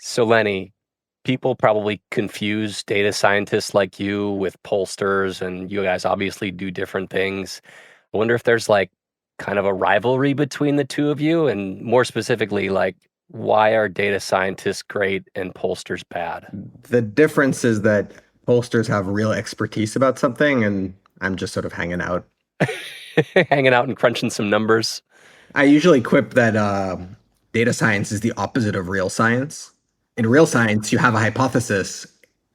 So, Lenny, people probably confuse data scientists like you with pollsters, and you guys obviously do different things. I wonder if there's like kind of a rivalry between the two of you, and more specifically, like why are data scientists great and pollsters bad? The difference is that pollsters have real expertise about something, and I'm just sort of hanging out. Hanging out and crunching some numbers. I usually quip that data science is the opposite of real science. In real science, you have a hypothesis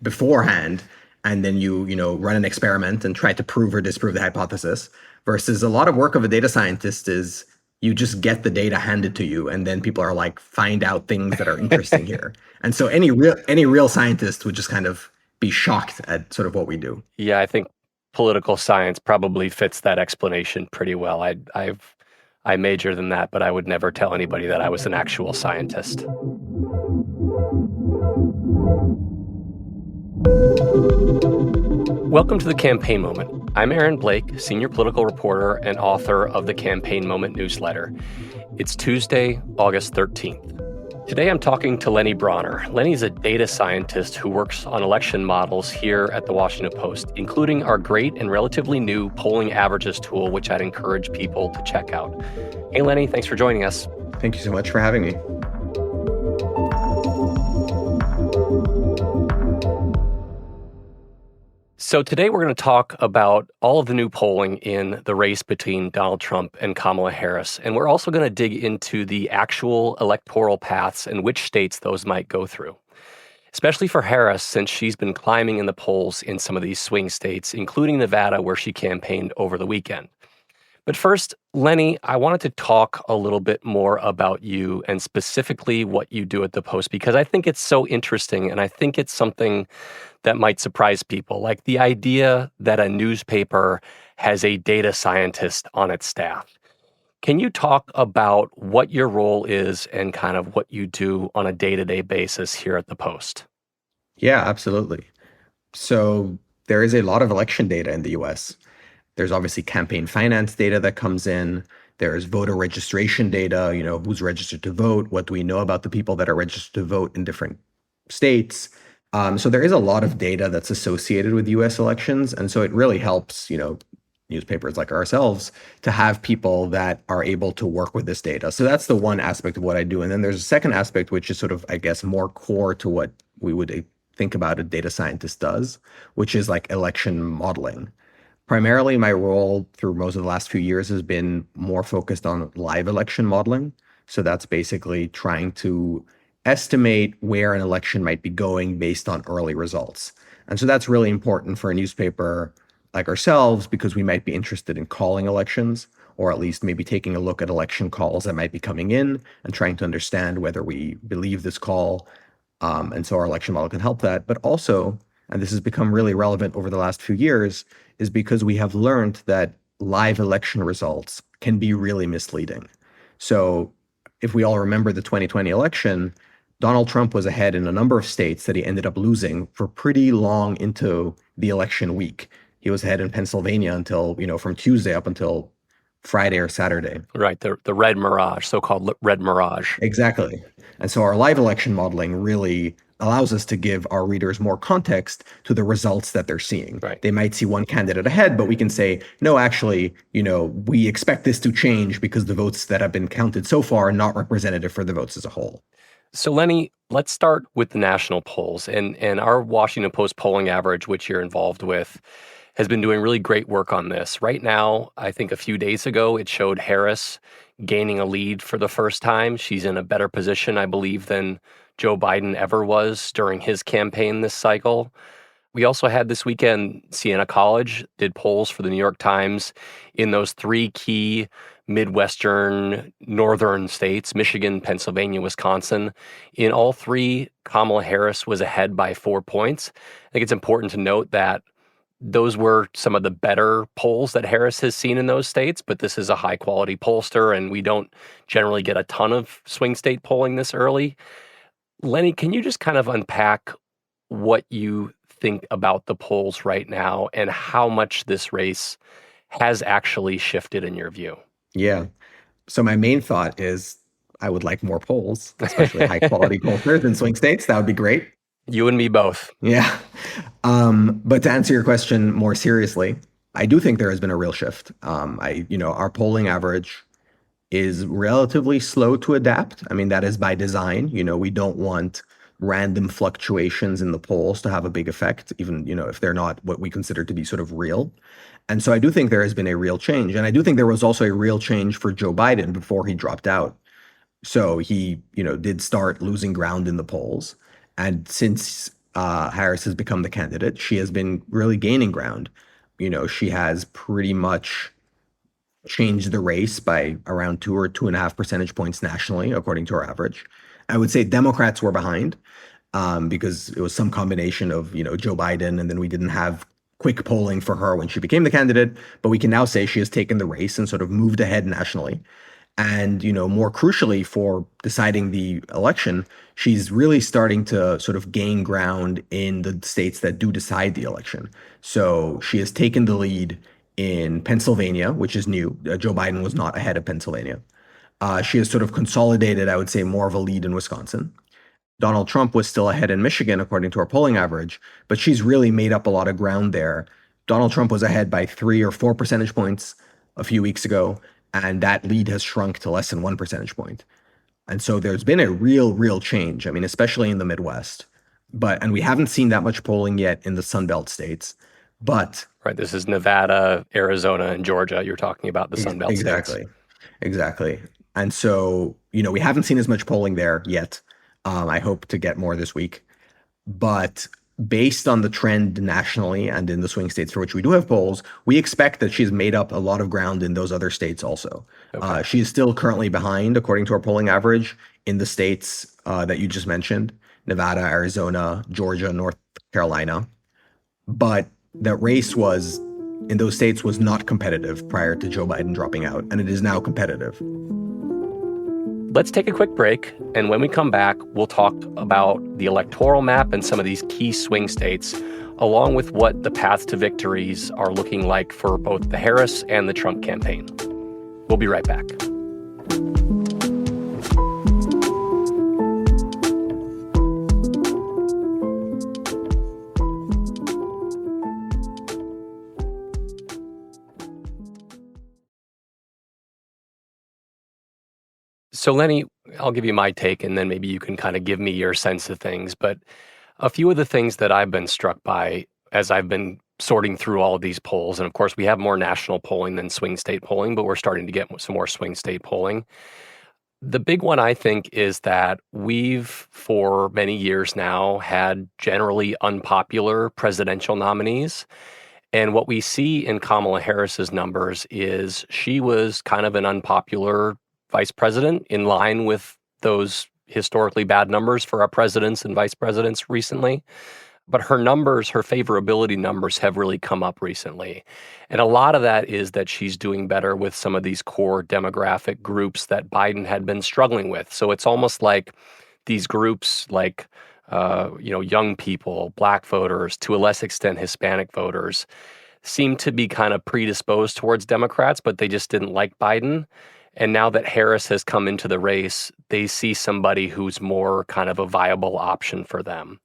beforehand, and then you run an experiment and try to prove or disprove the hypothesis. Versus a lot of work of a data scientist is you just get the data handed to you, and then people are like, find out things that are interesting here. And so any real scientist would just kind of be shocked at sort of what we do. Yeah, I think political science probably fits that explanation pretty well. I majored in that, but I would never tell anybody that I was an actual scientist. Welcome to the Campaign Moment. I'm Aaron Blake, senior political reporter and author of the Campaign Moment newsletter. It's Tuesday, August 13th. Today I'm talking to Lenny Bronner. Lenny's a data scientist who works on election models here at the Washington Post, including our great and relatively new polling averages tool, which I'd encourage people to check out. Hey, Lenny, thanks for joining us. Thank you so much for having me. So today we're going to talk about all of the new polling in the race between Donald Trump and Kamala Harris. And we're also going to dig into the actual electoral paths and which states those might go through, especially for Harris, since she's been climbing in the polls in some of these swing states, including Nevada, where she campaigned over the weekend. But first, Lenny, I wanted to talk a little bit more about you and specifically what you do at the Post, because I think it's so interesting and I think it's something that might surprise people, like the idea that a newspaper has a data scientist on its staff. Can you talk about what your role is and kind of what you do on a day-to-day basis here at the Post? Yeah, absolutely. So there is a lot of election data in the US. There's obviously campaign finance data that comes in. There's voter registration data, who's registered to vote, what do we know about the people that are registered to vote in different states. So there is a lot of data that's associated with US elections. And so it really helps, newspapers like ourselves to have people that are able to work with this data. So that's the one aspect of what I do. And then there's a second aspect, which is sort of, I guess, more core to what we would think about a data scientist does, which is like election modeling. Primarily, my role through most of the last few years has been more focused on live election modeling. So that's basically trying to estimate where an election might be going based on early results. And so that's really important for a newspaper like ourselves because we might be interested in calling elections, or at least maybe taking a look at election calls that might be coming in and trying to understand whether we believe this call. And so our election model can help that. But also, and this has become really relevant over the last few years, is because we have learned that live election results can be really misleading. So if we all remember the 2020 election, Donald Trump was ahead in a number of states that he ended up losing for pretty long into the election week. He was ahead in Pennsylvania until, from Tuesday up until Friday or Saturday. Right, the red mirage, so-called red mirage. Exactly. And so our live election modeling really allows us to give our readers more context to the results that they're seeing. Right. They might see one candidate ahead, but we can say, no, actually, we expect this to change because the votes that have been counted so far are not representative for the votes as a whole. So, Lenny, let's start with the national polls. And our Washington Post polling average, which you're involved with, has been doing really great work on this. Right now, I think a few days ago, it showed Harris gaining a lead for the first time. She's in a better position, I believe, than Joe Biden ever was during his campaign this cycle. We also had this weekend, Siena College did polls for the New York Times in those three key Midwestern, northern states, Michigan, Pennsylvania, Wisconsin. In all three, Kamala Harris was ahead by 4 points. I think it's important to note that those were some of the better polls that Harris has seen in those states, but this is a high quality pollster, and we don't generally get a ton of swing state polling this early. Lenny, can you just kind of unpack what you think about the polls right now and how much this race has actually shifted in your view? Yeah. So my main thought is I would like more polls, especially high quality pollsters in swing states. That would be great. You and me both. Yeah. But to answer your question more seriously, I do think there has been a real shift. Our polling average is relatively slow to adapt. I mean, that is by design. We don't want random fluctuations in the polls to have a big effect, even, if they're not what we consider to be sort of real. And so I do think there has been a real change. And I do think there was also a real change for Joe Biden before he dropped out. So he, did start losing ground in the polls. And since Harris has become the candidate, she has been really gaining ground. She has pretty much changed the race by around 2 or 2.5 percentage points nationally, according to our average. I would say Democrats were behind because it was some combination of, Joe Biden, and then we didn't have quick polling for her when she became the candidate. But we can now say she has taken the race and sort of moved ahead nationally. And, more crucially for deciding the election, she's really starting to sort of gain ground in the states that do decide the election. So she has taken the lead in Pennsylvania, which is new. Joe Biden was not ahead of Pennsylvania. She has sort of consolidated, I would say, more of a lead in Wisconsin. Donald Trump was still ahead in Michigan, according to our polling average, but she's really made up a lot of ground there. Donald Trump was ahead by 3 or 4 percentage points a few weeks ago, and that lead has shrunk to less than 1 percentage point. And so there's been a real change. I mean, especially in the Midwest. And we haven't seen that much polling yet in the Sun Belt states. But Right, this is Nevada, Arizona, and Georgia. You're talking about the Sun Belt states. Exactly. And so, we haven't seen as much polling there yet. I hope to get more this week. But based on the trend nationally and in the swing states for which we do have polls, we expect that she's made up a lot of ground in those other states also. Okay. She is still currently behind, according to our polling average, in the states that you just mentioned, Nevada, Arizona, Georgia, North Carolina. But that race in those states was not competitive prior to Joe Biden dropping out, and it is now competitive. Let's take a quick break, and when we come back, we'll talk about the electoral map and some of these key swing states, along with what the paths to victories are looking like for both the Harris and the Trump campaign. We'll be right back. So, Lenny, I'll give you my take, and then maybe you can kind of give me your sense of things. But a few of the things that I've been struck by as I've been sorting through all of these polls, and of course, we have more national polling than swing state polling, but we're starting to get some more swing state polling. The big one, I think, is that we've, for many years now, had generally unpopular presidential nominees. And what we see in Kamala Harris's numbers is she was kind of an unpopular vice president in line with those historically bad numbers for our presidents and vice presidents recently. But her numbers, her favorability numbers have really come up recently. And a lot of that is that she's doing better with some of these core demographic groups that Biden had been struggling with. So it's almost like these groups like, young people, Black voters, to a less extent, Hispanic voters, seem to be kind of predisposed towards Democrats, but they just didn't like Biden. And now that Harris has come into the race, they see somebody who's more kind of a viable option for them.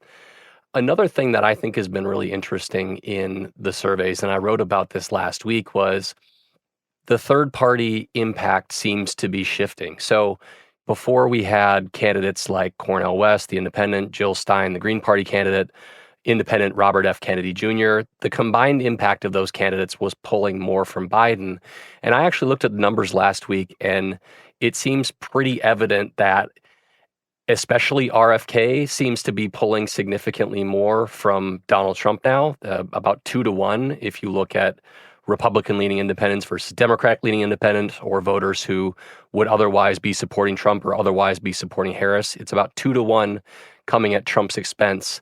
Another thing that I think has been really interesting in the surveys, and I wrote about this last week, was the third party impact seems to be shifting. So before we had candidates like Cornel West, the independent, Jill Stein, the Green Party candidate, independent Robert F. Kennedy Jr., the combined impact of those candidates was pulling more from Biden. And I actually looked at the numbers last week, and it seems pretty evident that especially RFK seems to be pulling significantly more from Donald Trump now, about 2-1 if you look at Republican-leaning independents versus Democrat-leaning independents, or voters who would otherwise be supporting Trump or otherwise be supporting Harris. It's about 2-1 coming at Trump's expense.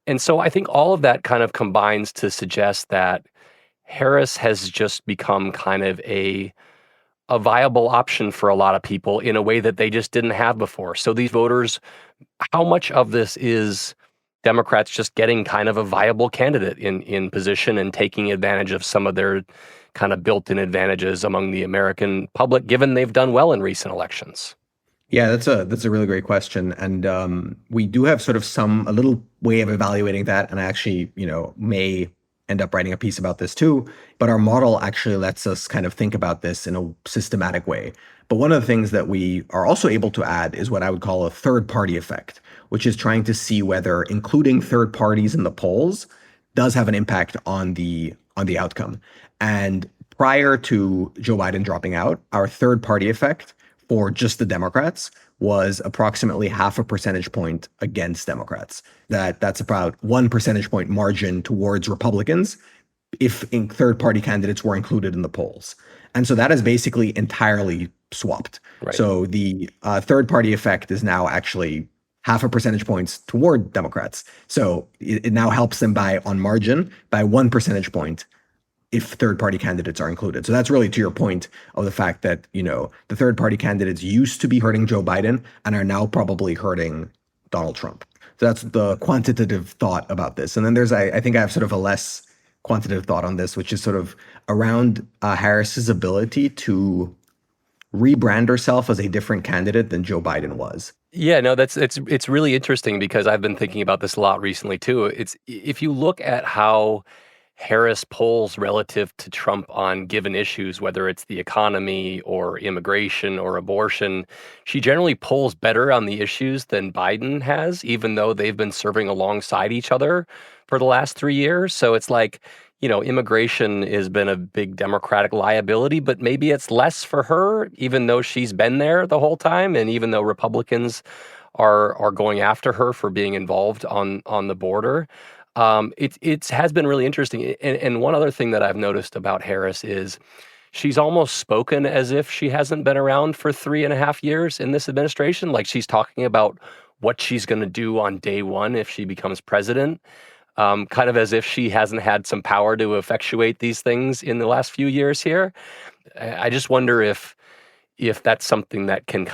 And so I think all of that kind of combines to suggest that Harris has just become kind of a viable option for a lot of people in a way that they just didn't have before. So these voters, how much of this is Democrats just getting kind of a viable candidate in position and taking advantage of some of their kind of built-in advantages among the American public, given they've done well in recent elections? Yeah, that's a really great question, and we do have sort of a little way of evaluating that, and I actually, may end up writing a piece about this too. But our model actually lets us kind of think about this in a systematic way. But one of the things that we are also able to add is what I would call a third party effect, which is trying to see whether including third parties in the polls does have an impact on the outcome. And prior to Joe Biden dropping out, our third party effect for just the Democrats was approximately half a percentage point against Democrats. That's about 1 percentage point margin towards Republicans if third party candidates were included in the polls. And so that is basically entirely swapped. Right. So the third party effect is now actually half a percentage points toward Democrats. So it now helps them by on margin by 1 percentage point if third party candidates are included. So that's really to your point of the fact that, the third party candidates used to be hurting Joe Biden and are now probably hurting Donald Trump. So that's the quantitative thought about this. And then I think I have sort of a less quantitative thought on this, which is sort of around Harris's ability to rebrand herself as a different candidate than Joe Biden was. Yeah, no, it's really interesting because I've been thinking about this a lot recently too. It's if you look at how Harris polls relative to Trump on given issues, whether it's the economy or immigration or abortion, she generally polls better on the issues than Biden has, even though they've been serving alongside each other for the last 3 years. So it's like, immigration has been a big Democratic liability, but maybe it's less for her, even though she's been there the whole time, and even though Republicans are going after her for being involved on the border. It has been really interesting. And one other thing that I've noticed about Harris is she's almost spoken as if she hasn't been around for 3.5 years in this administration. Like she's talking about what she's going to do on day one if she becomes president, kind of as if she hasn't had some power to effectuate these things in the last few years here. I just wonder if that's something that can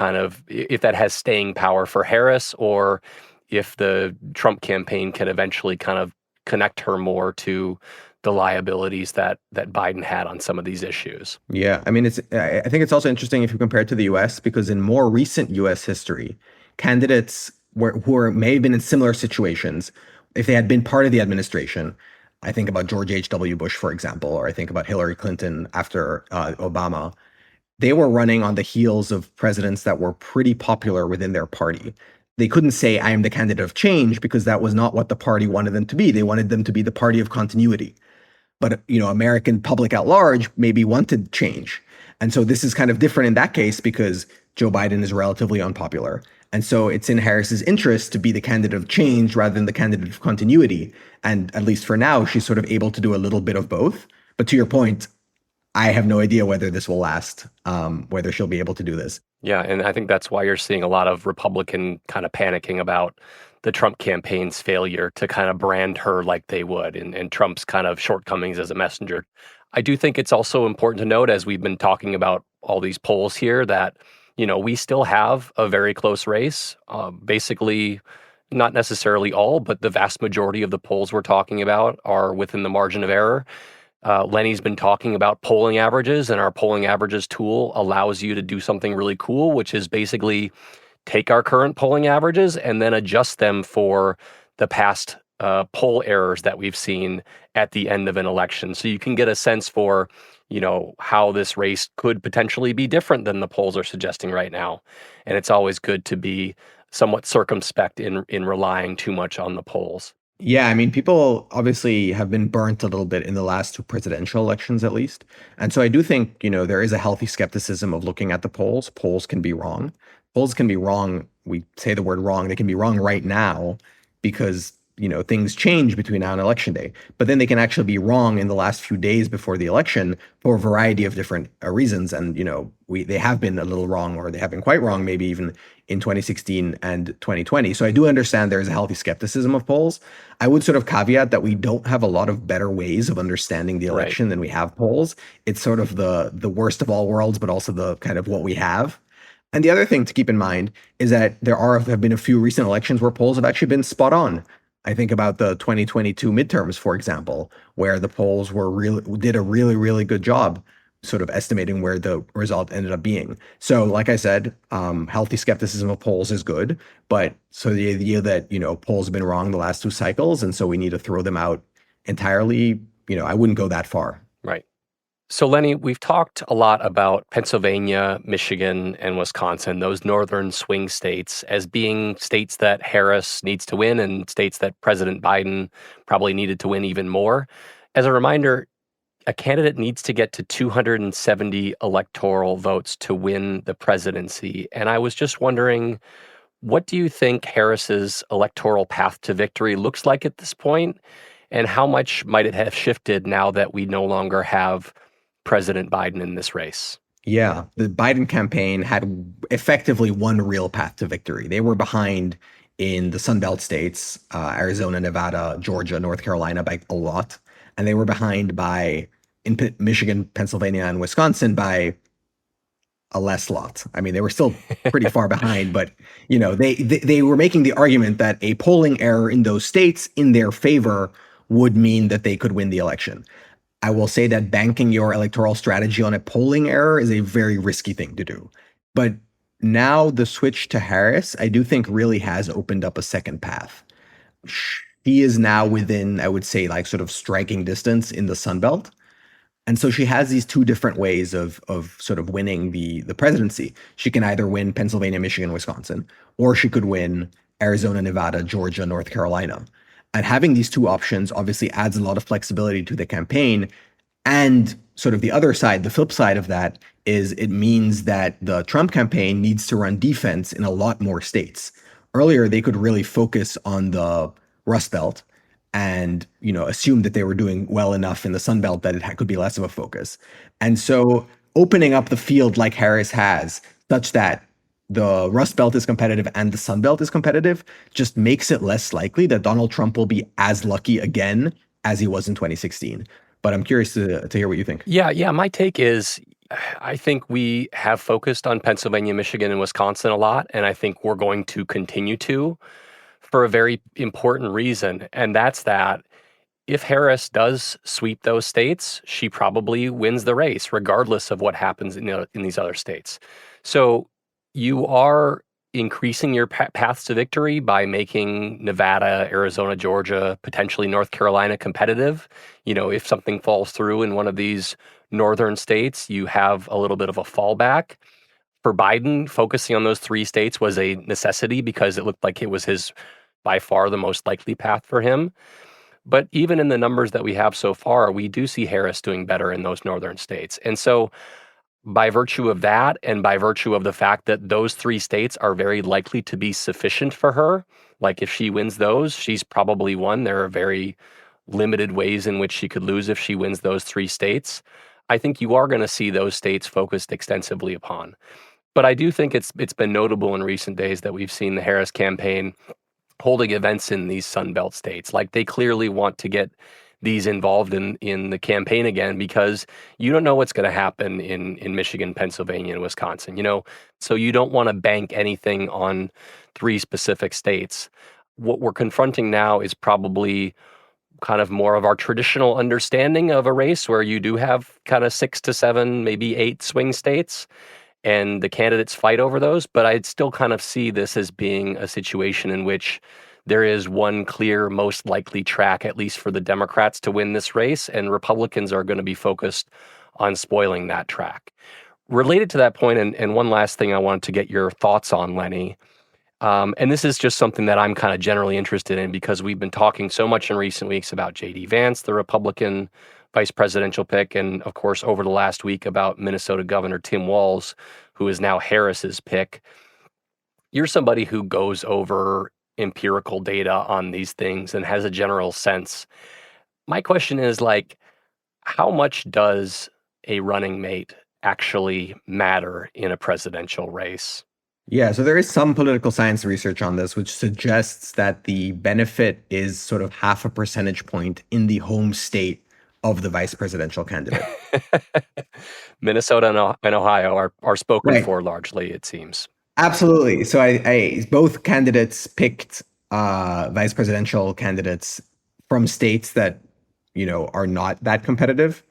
if that has staying power for Harris, or if the Trump campaign can eventually kind of connect her more to the liabilities that Biden had on some of these issues. Yeah, I mean, I think it's also interesting if you compare it to the U.S. because in more recent U.S. history, candidates may have been in similar situations, if they had been part of the administration. I think about George H.W. Bush, for example, or I think about Hillary Clinton after Obama. They were running on the heels of presidents that were pretty popular within their party. They couldn't say, I am the candidate of change, because that was not what the party wanted them to be. They wanted them to be the party of continuity. But, American public at large maybe wanted change. And so this is kind of different in that case because Joe Biden is relatively unpopular. And so it's in Harris's interest to be the candidate of change rather than the candidate of continuity. And at least for now, she's sort of able to do a little bit of both. But to your point, I have no idea whether this will last, whether she'll be able to do this. Yeah, and I think that's why you're seeing a lot of Republican kind of panicking about the Trump campaign's failure to kind of brand her like they would, and Trump's kind of shortcomings as a messenger. I do think it's also important to note, as we've been talking about all these polls here, that, we still have a very close race. Basically, not necessarily all, but the vast majority of the polls we're talking about are within the margin of error. Lenny's been talking about polling averages, and our polling averages tool allows you to do something really cool, which is basically take our current polling averages and then adjust them for the past poll errors that we've seen at the end of an election. So you can get a sense for, how this race could potentially be different than the polls are suggesting right now. And it's always good to be somewhat circumspect in relying too much on the polls. Yeah, I mean, people obviously have been burnt a little bit in the last two presidential elections, at least. And so I do think, there is a healthy skepticism of looking at the polls. Polls can be wrong. Polls can be wrong. We say the word wrong. They can be wrong right now because, things change between now and election day. But then they can actually be wrong in the last few days before the election for a variety of different reasons. And, they have been a little wrong, or they have been quite wrong, maybe even in 2016 and 2020. So I do understand there is a healthy skepticism of polls. I would sort of caveat that we don't have a lot of better ways of understanding the election than we have polls. It's sort of the worst of all worlds, but also the kind of what we have. And the other thing to keep in mind is that have been a few recent elections where polls have actually been spot on. I think about the 2022 midterms, for example, where the polls did a really, really good job sort of estimating where the result ended up being. So, like I said, healthy skepticism of polls is good, but so the idea that, polls have been wrong the last two cycles, and so we need to throw them out entirely, I wouldn't go that far. Right. So, Lenny, we've talked a lot about Pennsylvania, Michigan, and Wisconsin, those northern swing states, as being states that Harris needs to win and states that President Biden probably needed to win even more. As a reminder, a candidate needs to get to 270 electoral votes to win the presidency. And I was just wondering, what do you think Harris's electoral path to victory looks like at this point? And how much might it have shifted now that we no longer have President Biden in this race? Yeah, the Biden campaign had effectively one real path to victory. They were behind in the Sun Belt states, Arizona, Nevada, Georgia, North Carolina by a lot. And they were behind in Michigan, Pennsylvania, and Wisconsin by a less lot. I mean, they were still pretty far behind, but they were making the argument that a polling error in those states in their favor would mean that they could win the election. I will say that banking your electoral strategy on a polling error is a very risky thing to do. But now the switch to Harris, I do think really has opened up a second path. He is now within, I would say, like sort of striking distance in the Sun Belt. And so she has these two different ways of sort of winning the presidency. She can either win Pennsylvania, Michigan, Wisconsin, or she could win Arizona, Nevada, Georgia, North Carolina. And having these two options obviously adds a lot of flexibility to the campaign. And sort of the other side, the flip side of that is it means that the Trump campaign needs to run defense in a lot more states. Earlier, they could really focus on the Rust Belt and assume that they were doing well enough in the Sun Belt that it could be less of a focus. And so opening up the field like Harris has, such that the Rust Belt is competitive and the Sun Belt is competitive, just makes it less likely that Donald Trump will be as lucky again as he was in 2016. But I'm curious to hear what you think. Yeah. My take is I think we have focused on Pennsylvania, Michigan, and Wisconsin a lot, and I think we're going to continue to for a very important reason. And that's that if Harris does sweep those states, she probably wins the race, regardless of what happens in these other states. So you are increasing your paths to victory by making Nevada, Arizona, Georgia, potentially North Carolina competitive. If something falls through in one of these northern states, you have a little bit of a fallback. For Biden, focusing on those three states was a necessity because it looked like it was his by far the most likely path for him. But even in the numbers that we have so far, we do see Harris doing better in those northern states. And so by virtue of that, and by virtue of the fact that those three states are very likely to be sufficient for her, like if she wins those, she's probably won. There are very limited ways in which she could lose if she wins those three states. I think you are going to see those states focused extensively upon. But I do think it's been notable in recent days that we've seen the Harris campaign holding events in these Sun Belt states. Like they clearly want to get these involved in the campaign again because you don't know what's going to happen in Michigan, Pennsylvania, and Wisconsin, so you don't want to bank anything on three specific states. What we're confronting now is probably kind of more of our traditional understanding of a race where you do have kind of 6 to 7, maybe 8 swing states and the candidates fight over those. But I'd still kind of see this as being a situation in which there is one clear, most likely track, at least for the Democrats to win this race, and Republicans are going to be focused on spoiling that track. Related to that point, and one last thing I wanted to get your thoughts on, Lenny, and this is just something that I'm kind of generally interested in because we've been talking so much in recent weeks about J.D. Vance, the Republican vice presidential pick, and of course over the last week about Minnesota Governor Tim Walz, who is now Harris's pick. You're somebody who goes over empirical data on these things and has a general sense. My question is how much does a running mate actually matter in a presidential race? Yeah, so there is some political science research on this, which suggests that the benefit is sort of half a percentage point in the home state of the vice presidential candidate. Minnesota and Ohio are spoken Right. for largely, it seems. Absolutely. So I both candidates picked vice presidential candidates from states that, are not that competitive.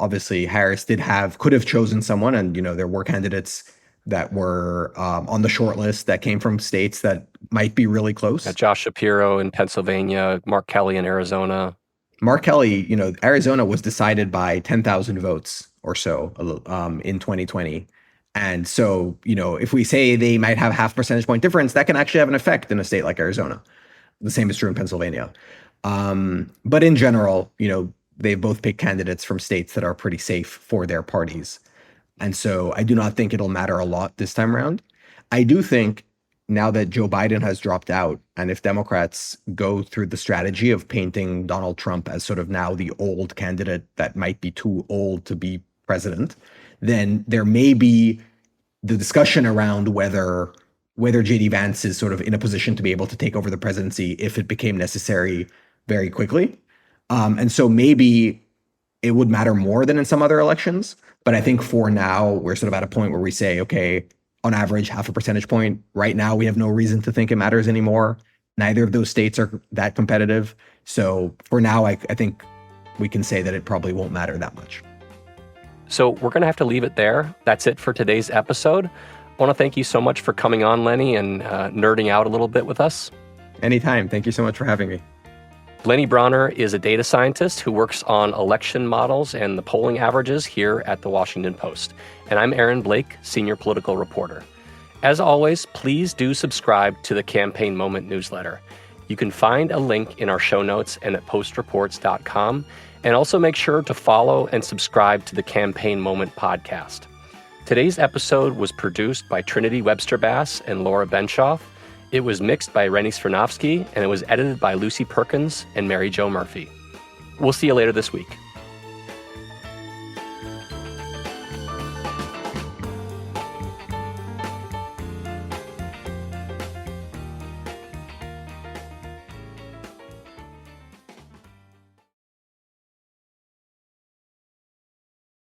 Obviously, Harris could have chosen someone, and there were candidates that were on the short list that came from states that might be really close. Josh Shapiro in Pennsylvania, Mark Kelly in Arizona. Mark Kelly, Arizona was decided by 10,000 votes or so in 2020. And so, if we say they might have half percentage point difference, that can actually have an effect in a state like Arizona. The same is true in Pennsylvania. But in general, they both pick candidates from states that are pretty safe for their parties. And so I do not think it'll matter a lot this time around. I do think now that Joe Biden has dropped out, and if Democrats go through the strategy of painting Donald Trump as sort of now the old candidate that might be too old to be president, then there may be the discussion around whether JD Vance is sort of in a position to be able to take over the presidency if it became necessary very quickly. And so maybe it would matter more than in some other elections. But I think for now, we're sort of at a point where we say, okay, on average, half a percentage point. Right now, we have no reason to think it matters anymore. Neither of those states are that competitive. So for now, I think we can say that it probably won't matter that much. So we're going to have to leave it there. That's it for today's episode. I want to thank you so much for coming on, Lenny, and nerding out a little bit with us. Anytime. Thank you so much for having me. Lenny Bronner is a data scientist who works on election models and the polling averages here at the Washington Post. And I'm Aaron Blake, senior political reporter. As always, please do subscribe to the Campaign Moment newsletter. You can find a link in our show notes and at postreports.com. And also make sure to follow and subscribe to the Campaign Moment podcast. Today's episode was produced by Trinity Webster-Bass and Laura Benshoff. It was mixed by Rennie Svirnoskiy, and it was edited by Lucy Perkins and Mary Jo Murphy. We'll see you later this week.